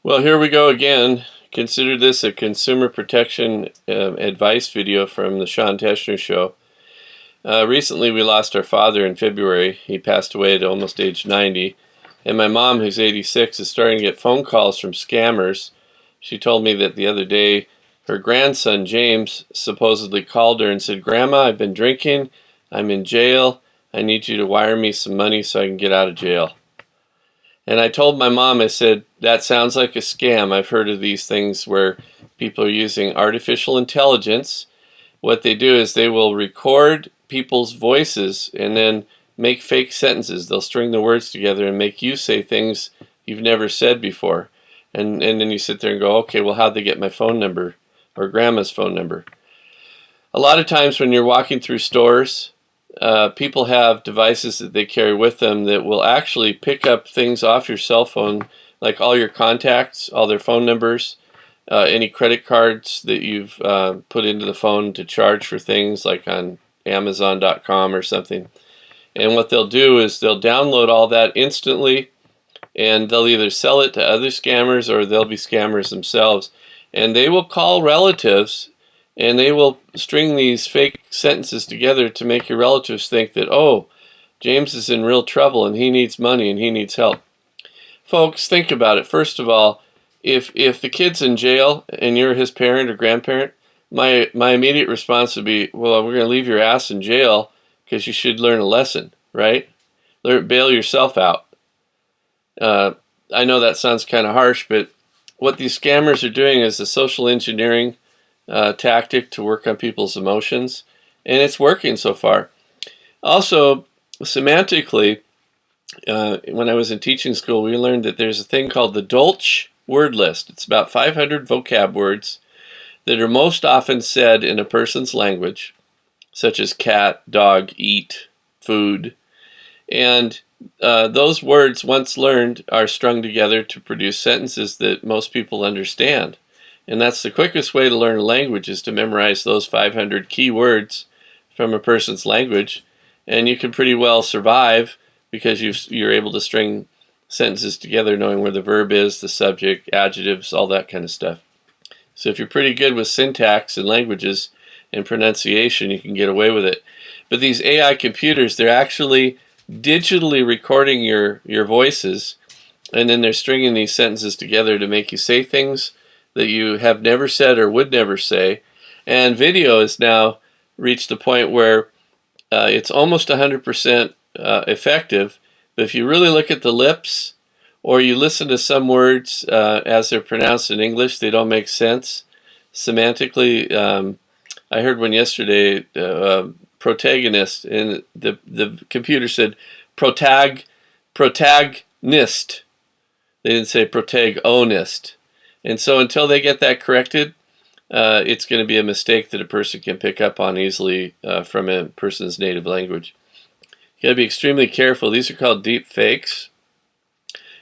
Well, here we go again. Consider this a consumer protection advice video from the Sean Teschner Show. Recently, we lost our father in February. He passed away at almost age 90. And my mom, who's 86, is starting to get phone calls from scammers. She told me that the other day her grandson, James, supposedly called her and said, "Grandma, I've been drinking. I'm in jail. I need you to wire me some money so I can get out of jail." And I told my mom, I said, that sounds like a scam. I've heard of these things where people are using artificial intelligence. What they do is they will record people's voices and then make fake sentences. They'll string the words together and make you say things you've never said before. And then you sit there and go, okay, well, how'd they get my phone number or grandma's phone number? A lot of times when you're walking through stores, people have devices that they carry with them that will actually pick up things off your cell phone, like all your contacts, all their phone numbers, any credit cards that you've put into the phone to charge for things like on Amazon.com or something. And what they'll do is they'll download all that instantly, and they'll either sell it to other scammers or they'll be scammers themselves. And they will call relatives and they will string these fake sentences together to make your relatives think that, oh, James is in real trouble and he needs money and he needs help. Folks, think about it. First of all, if the kid's in jail and you're his parent or grandparent, my immediate response would be, well, we're going to leave your ass in jail because you should learn a lesson, right? Bail yourself out. I know that sounds kind of harsh, but what these scammers are doing is a social engineering tactic to work on people's emotions, and it's working so far. Also, semantically, when I was in teaching school, we learned that there's a thing called the Dolch word list. It's about 500 vocab words that are most often said in a person's language, such as cat, dog, eat, food. And those words, once learned, are strung together to produce sentences that most people understand. And that's the quickest way to learn a language, is to memorize those 500 key words from a person's language. And you can pretty well survive because you're able to string sentences together knowing where the verb is, the subject, adjectives, all that kind of stuff. So if you're pretty good with syntax and languages and pronunciation, you can get away with it. But these AI computers, they're actually digitally recording your voices, and then they're stringing these sentences together to make you say things that you have never said or would never say. And video has now reached the point where it's almost 100% effective. But if you really look at the lips, or you listen to some words as they're pronounced in English, they don't make sense semantically. I heard one yesterday, protagonist, and the computer said protagonist. They didn't say protagonist. And so until they get that corrected, it's going to be a mistake that a person can pick up on easily from a person's native language. You got to be extremely careful. These are called deep fakes,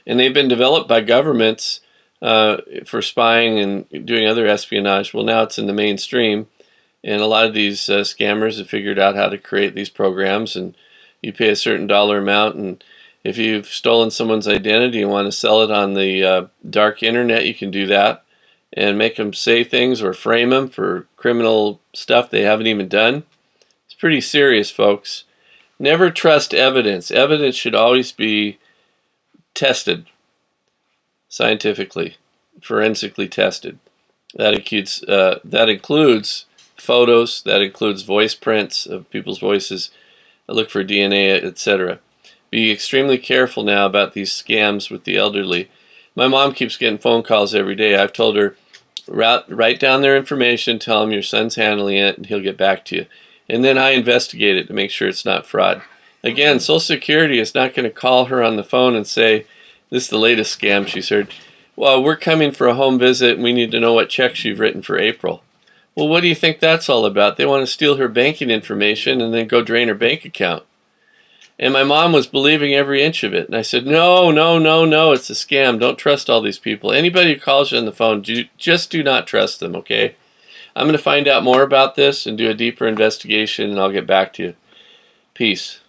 and they've been developed by governments for spying and doing other espionage. Well, now it's in the mainstream, and a lot of these scammers have figured out how to create these programs, and you pay a certain dollar amount, and if you've stolen someone's identity and want to sell it on the dark internet, you can do that and make them say things or frame them for criminal stuff they haven't even done. It's pretty serious, folks. Never trust evidence. Evidence should always be tested scientifically, forensically tested. That includes photos, that includes voice prints of people's voices. Look for DNA, etc. Be extremely careful now about these scams with the elderly. My mom keeps getting phone calls every day. I've told her, write down their information, tell them your son's handling it, and he'll get back to you. And then I investigate it to make sure it's not fraud. Again, Social Security is not going to call her on the phone and say, this is the latest scam she's heard. Well, we're coming for a home visit and we need to know what checks you've written for April. Well, what do you think that's all about? They want to steal her banking information and then go drain her bank account. And my mom was believing every inch of it. And I said, no, it's a scam. Don't trust all these people. Anybody who calls you on the phone, just do not trust them, okay? I'm going to find out more about this and do a deeper investigation, and I'll get back to you. Peace.